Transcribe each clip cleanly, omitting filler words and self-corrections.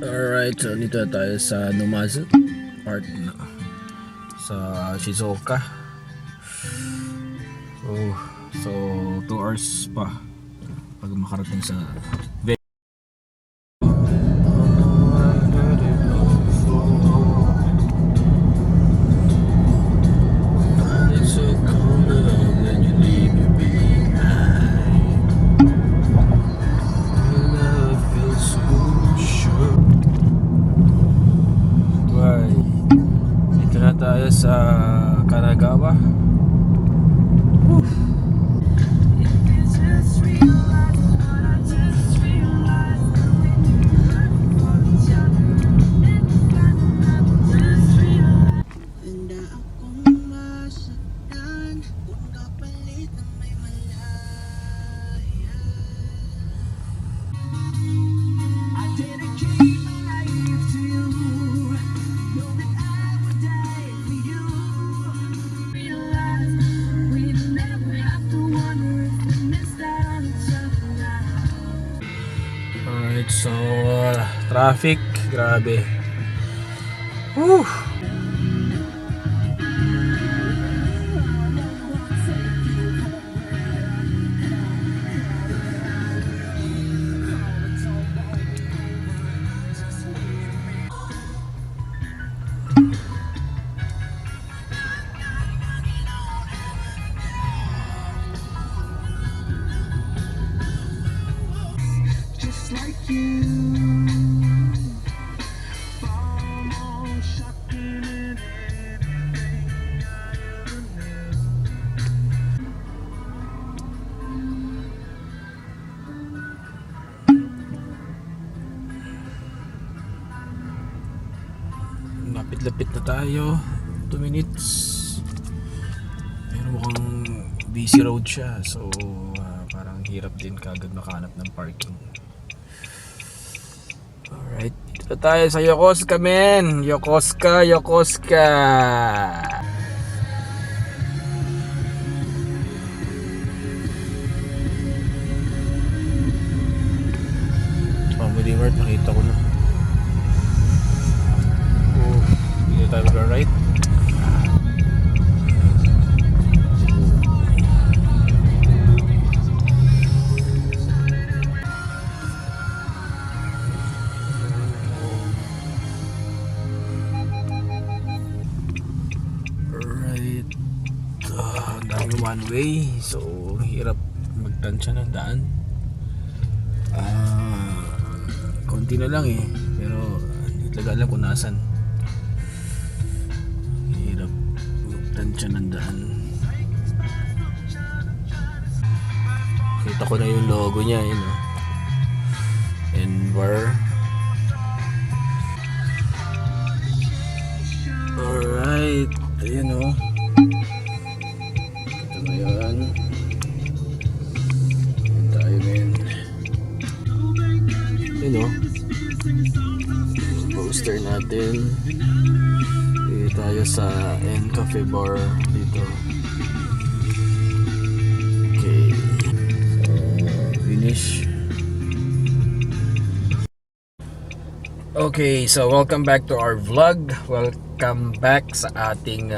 Alright, so dito na tayo sa Numazu part na sa Shizuoka. So 2 hours pa pag makarating sa It's so cold when you leave me behind. Love feels so sure. Why? Dito na tayo sa Kanagawa. Alright, so traffic, grabe. Whew. Just like you, almost shocking in anything I ever knew. Lapit-lapit na tayo. 2 minutes. Pero mukhang busy road siya. So parang hirap din kagad makahanap ng parking. Alright, dito tayo sa Yokosuka, men. Yokosuka, Yokosuka. Family Mart, nakita ko na. Dito tayo mag-right. One way, so hirap magtansya ng daan. Konti na lang eh, pero hindi talaga alam kung nasan. Hirap magtansya ng daan. Kita ko na yung logo niya, yun oh. Envar. Alright, ayun oh. Ayan tayo, men. Yun o, poster natin. Dito tayo sa N-Cafe Bar dito. Okay, finish. Okay, so welcome back to our vlog. Welcome back sa ating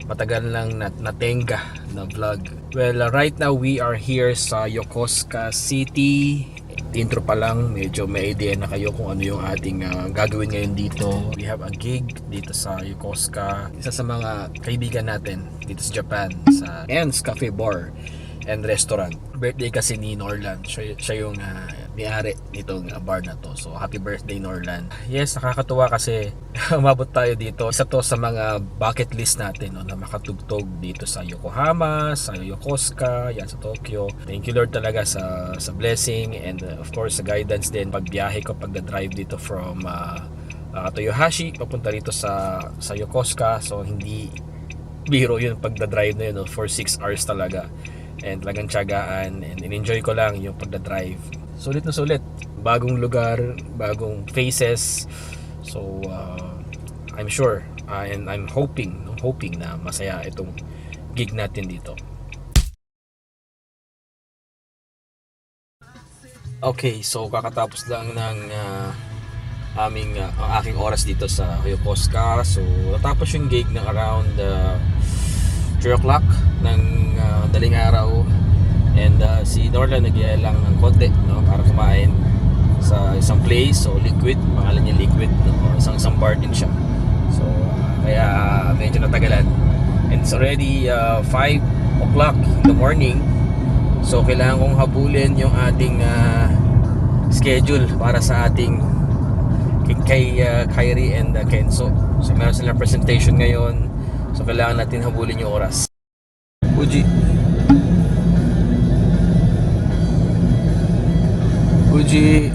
matagal lang natenga na vlog. Well, right now we are here sa Yokosuka City. Intro pa lang, medyo may idea na kayo kung ano yung ating gagawin ngayon dito. We have a gig dito sa Yokosuka. Isa sa mga kaibigan natin dito sa Japan, sa N's Cafe Bar and Restaurant. Birthday kasi ni Norlan. Siya yung may-ari nitong bar na to. So happy birthday, Norlan. Yes, nakakatuwa kasi umabot tayo dito. Isa to sa mga bucket list natin, no, na makatugtog dito sa Yokohama, sa Yokosuka, yan sa Tokyo. Thank you Lord talaga sa blessing and of course sa guidance din pagbiyahe ko, pagda-drive dito from Toyohashi papunta dito sa Yokosuka. So hindi biro yun pagda-drive na yun, no, for 6 hours talaga. And talagang tiyagaan and enjoy ko lang yung pagda-drive. Sulit na sulit, bagong lugar, bagong faces. So I'm sure and I'm hoping na masaya itong gig natin dito. Okay, so kakatapos lang ng ang aking oras dito sa Yokosuka. So natapos yung gig ng around 3 o'clock ng daling araw, and si Norla nagyaya lang ng konti, no, para kumain sa isang place. So Liquid, pangalan niya Liquid, no? Isang bar din siya. So kaya medyo natagalan, and it's already 5 o'clock in the morning. So kailangan kong habulin yung ating schedule para sa ating kay Kyrie and Kenzo. So meron silang presentation ngayon, so kailangan natin habulin yung oras. Uji,